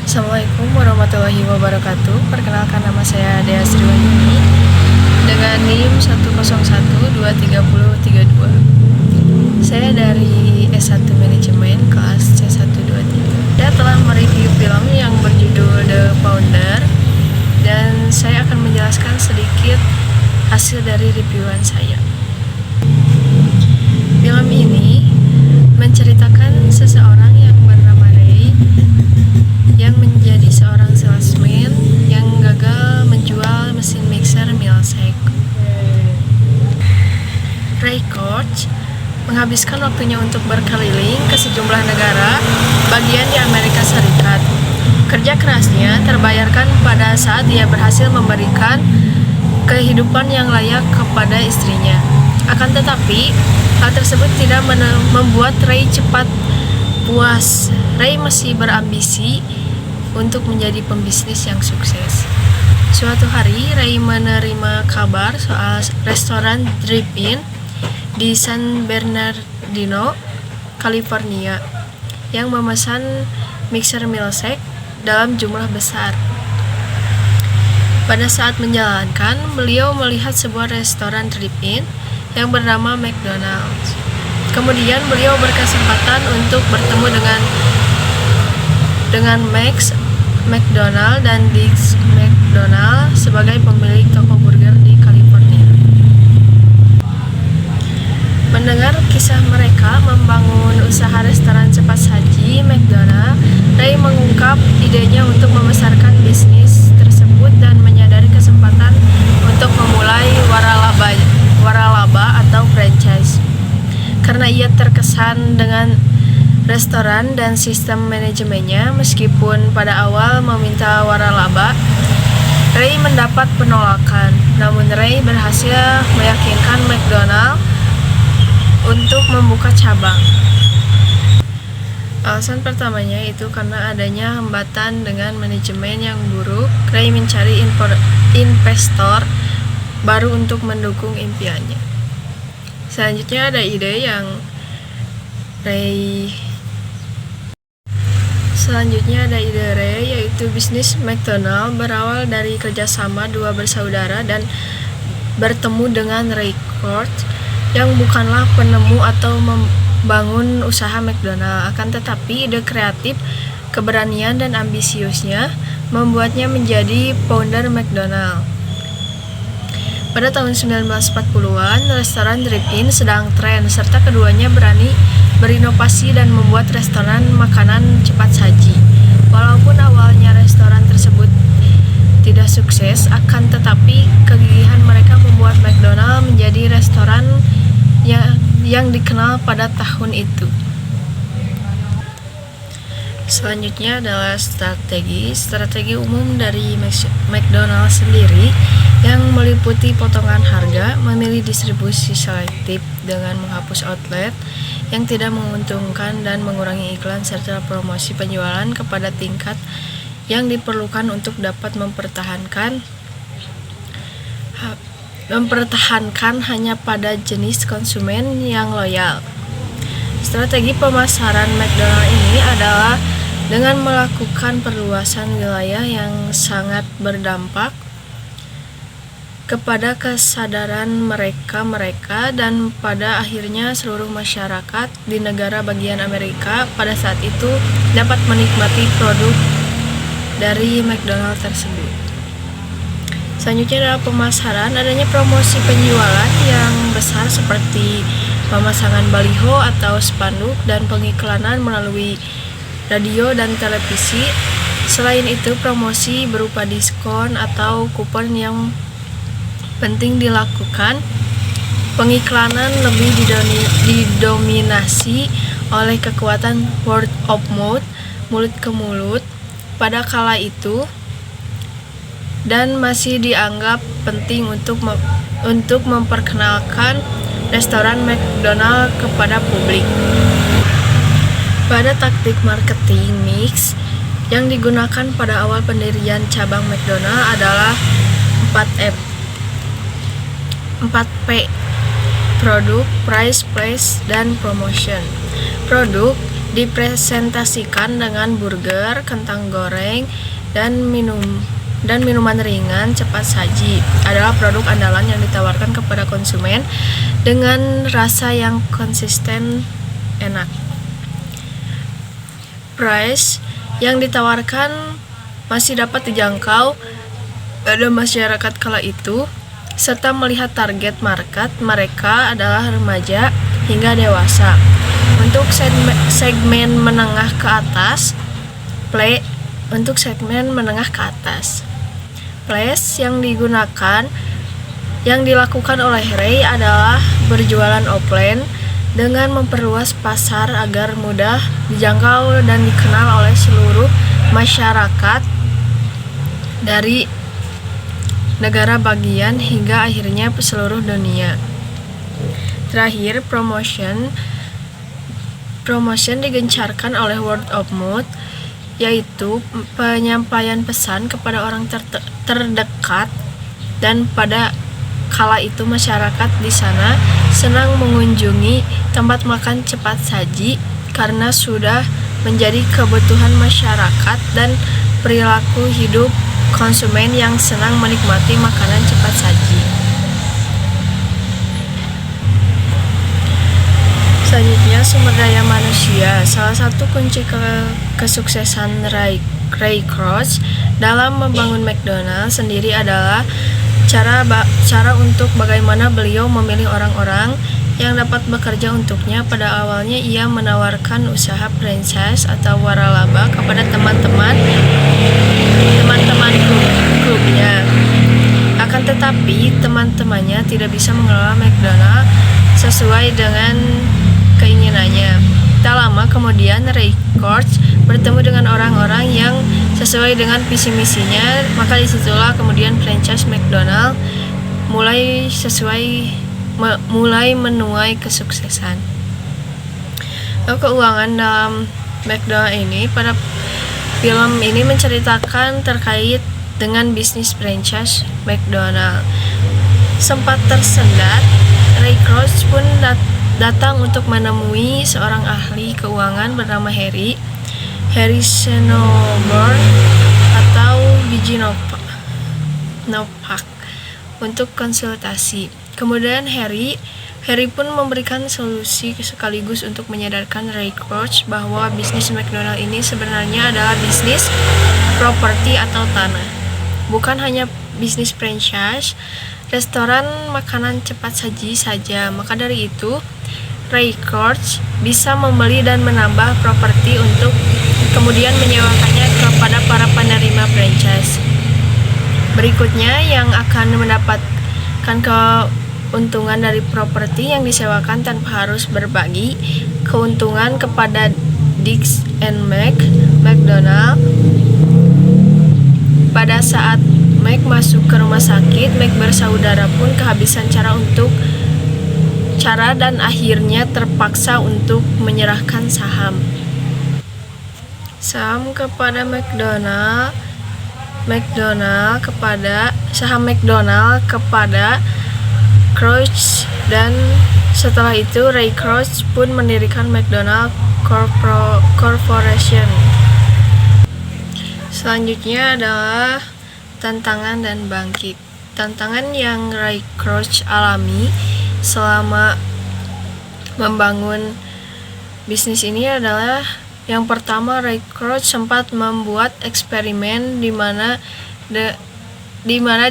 Assalamualaikum warahmatullahi wabarakatuh. Perkenalkan, nama saya Dea Sriwayuni dengan NIM 101233032. Saya dari S1 Manajemen kelas C123. Saya telah mereview film yang berjudul The Founder dan saya akan menjelaskan sedikit hasil dari reviewan saya. Film ini menceritakan seseorang yang bernama Ray yang menjadi seorang salesman yang gagal menjual mesin mixer Milsec. Ray Koch menghabiskan waktunya untuk berkeliling ke sejumlah negara bagian di Amerika Serikat. Kerja kerasnya terbayarkan pada saat ia berhasil memberikan kehidupan yang layak kepada istrinya. Akan tetapi, hal tersebut tidak membuat Ray cepat puas. Ray masih berambisi untuk menjadi pembisnis yang sukses. Suatu hari, Ray menerima kabar soal restoran drive-in di San Bernardino, California, yang memesan mixer Milsec dalam jumlah besar. Pada saat menjalankan, beliau melihat sebuah restoran drive-in yang bernama McDonald's. Kemudian beliau berkesempatan untuk bertemu dengan Max McDonald dan Dix McDonald sebagai pemilik toko burger di California. Mendengar kisah mereka membangun usaha restoran cepat saji McDonald, Ray mengungkap idenya untuk membesarkan bisnis tersebut dan menyadari kesempatan untuk memulai waralaba atau franchise. Karena ia terkesan dengan restoran dan sistem manajemennya, meskipun pada awal meminta waralaba, Ray mendapat penolakan. Namun Ray berhasil meyakinkan McDonald untuk membuka cabang. Alasan pertamanya itu karena adanya hambatan dengan manajemen yang buruk. Ray mencari investor baru untuk mendukung impiannya. Selanjutnya ada ide Ray, yaitu bisnis McDonald berawal dari kerjasama dua bersaudara dan bertemu dengan Ray Koch yang bukanlah penemu atau membangun usaha McDonald. Akan tetapi ide kreatif, keberanian dan ambisiusnya membuatnya menjadi founder McDonald. Pada tahun 1940-an, restoran drive-in sedang tren, serta keduanya berani berinovasi dan membuat restoran makanan cepat saji. Walaupun awalnya restoran tersebut tidak sukses, akan tetapi kegigihan mereka membuat McDonald menjadi restoran yang dikenal pada tahun itu. Selanjutnya adalah strategi umum dari McDonald sendiri yang meliputi potongan harga, memilih distribusi selektif dengan menghapus outlet yang tidak menguntungkan dan mengurangi iklan, serta promosi penjualan kepada tingkat yang diperlukan untuk dapat mempertahankan hanya pada jenis konsumen yang loyal. Strategi pemasaran McDonald ini adalah dengan melakukan perluasan wilayah yang sangat berdampak kepada kesadaran mereka dan pada akhirnya seluruh masyarakat di negara bagian Amerika pada saat itu dapat menikmati produk dari McDonald tersebut. Selanjutnya adalah pemasaran. Adanya promosi penjualan yang besar seperti pemasangan baliho atau spanduk dan pengiklanan melalui radio dan televisi. Selain itu, promosi berupa diskon atau kupon yang penting dilakukan. Pengiklanan lebih didominasi oleh kekuatan word of mouth, mulut ke mulut pada kala itu, dan masih dianggap penting untuk memperkenalkan restoran McDonald kepada publik. Pada taktik marketing mix yang digunakan pada awal pendirian cabang McDonald adalah 4P: produk, price, place, dan promotion. Produk dipresentasikan dengan burger, kentang goreng, dan minuman ringan cepat saji adalah produk andalan yang ditawarkan kepada konsumen dengan rasa yang konsisten enak. Price yang ditawarkan masih dapat dijangkau pada masyarakat kala itu, serta melihat target market mereka adalah remaja hingga dewasa. Untuk segmen menengah ke atas, Place yang dilakukan oleh Ray adalah berjualan offline dengan memperluas pasar agar mudah dijangkau dan dikenal oleh seluruh masyarakat dari negara bagian hingga akhirnya seluruh dunia. Terakhir, promotion digencarkan oleh word of mouth, yaitu penyampaian pesan kepada orang terdekat, dan pada kala itu masyarakat di sana senang mengunjungi tempat makan cepat saji karena sudah menjadi kebutuhan masyarakat dan perilaku hidup konsumen yang senang menikmati makanan cepat saji. Selanjutnya, sumber daya manusia. Salah satu kunci kesuksesan Ray Kroc dalam membangun McDonald sendiri adalah cara untuk bagaimana beliau memilih orang-orang yang dapat bekerja untuknya. Pada awalnya ia menawarkan usaha franchise atau waralaba kepada teman-teman klubnya. Akan tetapi teman-temannya tidak bisa mengelola McDonald sesuai dengan keinginannya. Tak lama kemudian Ray Kroc bertemu dengan orang-orang yang sesuai dengan visi misinya, maka disitulah kemudian franchise McDonald mulai menuai kesuksesan. Keuangan dalam McDonald ini, pada film ini menceritakan terkait dengan bisnis franchise McDonald. Sempat tersendat, Ray Kroc pun datang untuk menemui seorang ahli keuangan bernama Harry Schenoburn atau biji Nopak untuk konsultasi. Kemudian Harry pun memberikan solusi sekaligus untuk menyadarkan Ray Kroc bahwa bisnis McDonald ini sebenarnya adalah bisnis properti atau tanah, bukan hanya bisnis franchise restoran makanan cepat saji saja. Maka dari itu, Ray Kroc bisa membeli dan menambah properti untuk kemudian menyewakannya kepada para penerima franchise. Berikutnya, yang akan mendapatkan keuntungan dari properti yang disewakan tanpa harus berbagi keuntungan kepada Dix and McDonald. Pada saat Mac masuk ke rumah sakit, Mac bersaudara pun kehabisan cara dan akhirnya terpaksa untuk menyerahkan saham kepada kepada Kroc, dan setelah itu Ray Kroc pun mendirikan McDonald Corporation. Selanjutnya adalah tantangan dan bangkit. Tantangan yang Ray Kroc alami selama membangun bisnis ini adalah, yang pertama, Ray Kroc sempat membuat eksperimen di mana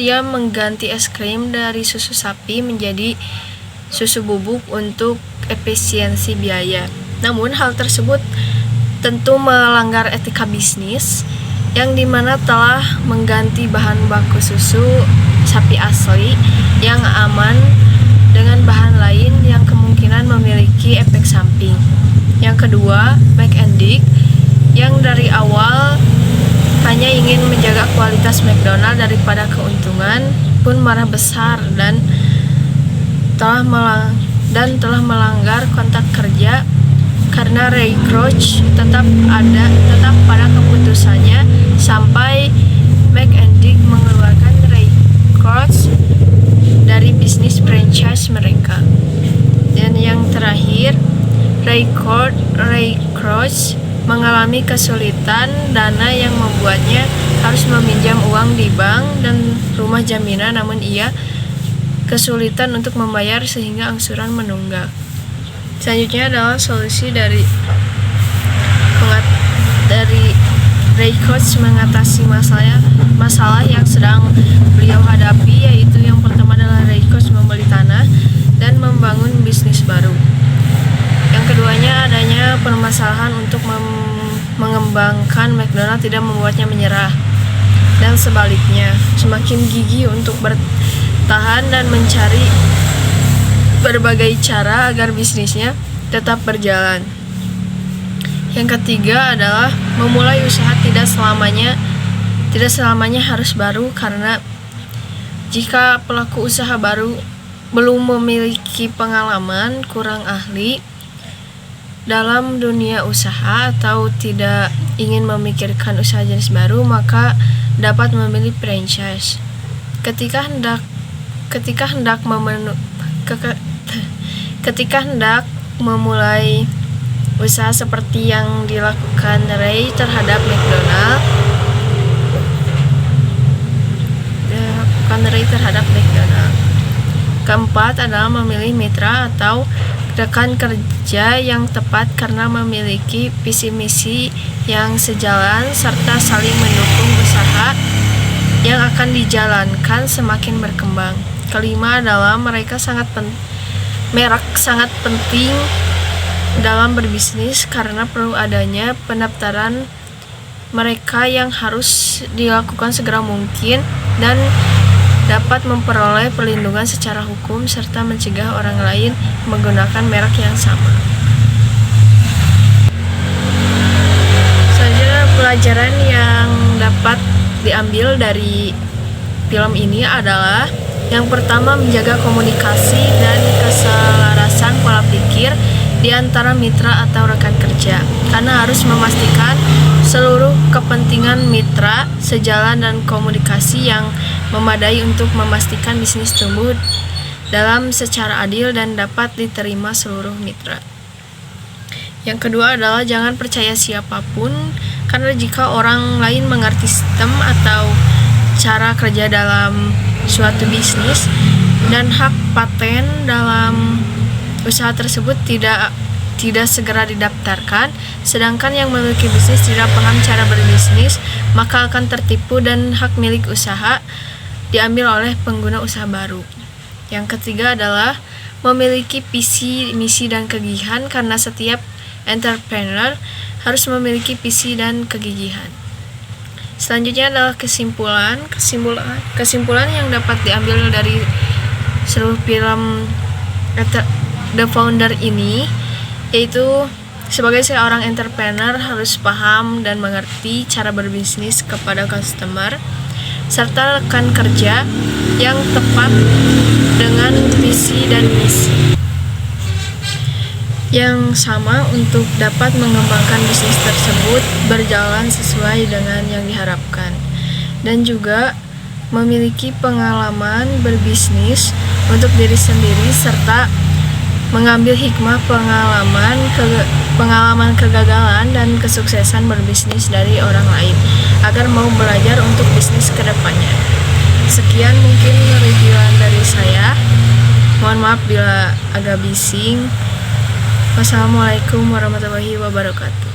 dia mengganti es krim dari susu sapi menjadi susu bubuk untuk efisiensi biaya. Namun hal tersebut tentu melanggar etika bisnis, yang dimana telah mengganti bahan baku susu sapi asli yang aman dengan bahan lain yang kemungkinan memiliki efek samping. Yang kedua, Mac and Dick yang dari awal hanya ingin menjaga kualitas McDonald daripada keuntungan pun marah besar dan telah melanggar kontrak kerja karena Ray Kroc tetap pada keputusannya sampai Mac and Dick mengeluarkan Ray Kroc dari bisnis franchise mereka. Dan yang terakhir, Ray Kroc Koch mengalami kesulitan dana yang membuatnya harus meminjam uang di bank dan rumah jaminan, namun ia kesulitan untuk membayar sehingga angsuran menunggak. Selanjutnya adalah solusi dari Ray Koch mengatasi masalah yang sedang beliau hadapi, yaitu yang pertama adalah Ray Koch membeli tanah dan membangun bisnis baru. Yang keduanya adanya permasalahan untuk mengembangkan McDonald tidak membuatnya menyerah, dan sebaliknya semakin gigih untuk bertahan dan mencari berbagai cara agar bisnisnya tetap berjalan. Yang ketiga adalah memulai usaha tidak selamanya harus baru, karena jika pelaku usaha baru belum memiliki pengalaman, kurang ahli dalam dunia usaha, atau tidak ingin memikirkan usaha jenis baru, maka dapat memilih franchise. Ketika hendak memulai usaha seperti yang dilakukan Ray terhadap McDonald, keempat adalah memilih mitra atau rekan kerja yang tepat karena memiliki visi misi yang sejalan serta saling mendukung usaha yang akan dijalankan semakin berkembang. Kelima adalah merek sangat penting dalam berbisnis karena perlu adanya pendaftaran mereka yang harus dilakukan segera mungkin dan dapat memperoleh perlindungan secara hukum serta mencegah orang lain menggunakan merek yang sama. Selanjutnya, pelajaran yang dapat diambil dari film ini adalah yang pertama, menjaga komunikasi dan keselarasan pola pikir di antara mitra atau rekan kerja, karena harus memastikan seluruh kepentingan mitra sejalan dan komunikasi yang memadai untuk memastikan bisnis tumbuh dalam secara adil dan dapat diterima seluruh mitra. Yang kedua adalah jangan percaya siapapun, karena jika orang lain mengerti sistem atau cara kerja dalam suatu bisnis dan hak paten dalam usaha tersebut tidak segera didaftarkan, sedangkan yang memiliki bisnis tidak paham cara berbisnis, maka akan tertipu dan hak milik usaha diambil oleh pengguna usaha baru. Yang ketiga adalah memiliki visi, misi, dan kegigihan, karena setiap entrepreneur harus memiliki visi dan kegigihan. Selanjutnya adalah kesimpulan yang dapat diambil dari seluruh film The Founder ini, yaitu sebagai seorang entrepreneur harus paham dan mengerti cara berbisnis kepada customer serta rekan kerja yang tepat dengan visi dan misi yang sama untuk dapat mengembangkan bisnis tersebut berjalan sesuai dengan yang diharapkan, dan juga memiliki pengalaman berbisnis untuk diri sendiri serta mengambil hikmah pengalaman kegagalan dan kesuksesan berbisnis dari orang lain agar mau belajar untuk bisnis kedepannya. Sekian mungkin reviewan dari saya. Mohon maaf bila agak bising. Wassalamualaikum warahmatullahi wabarakatuh.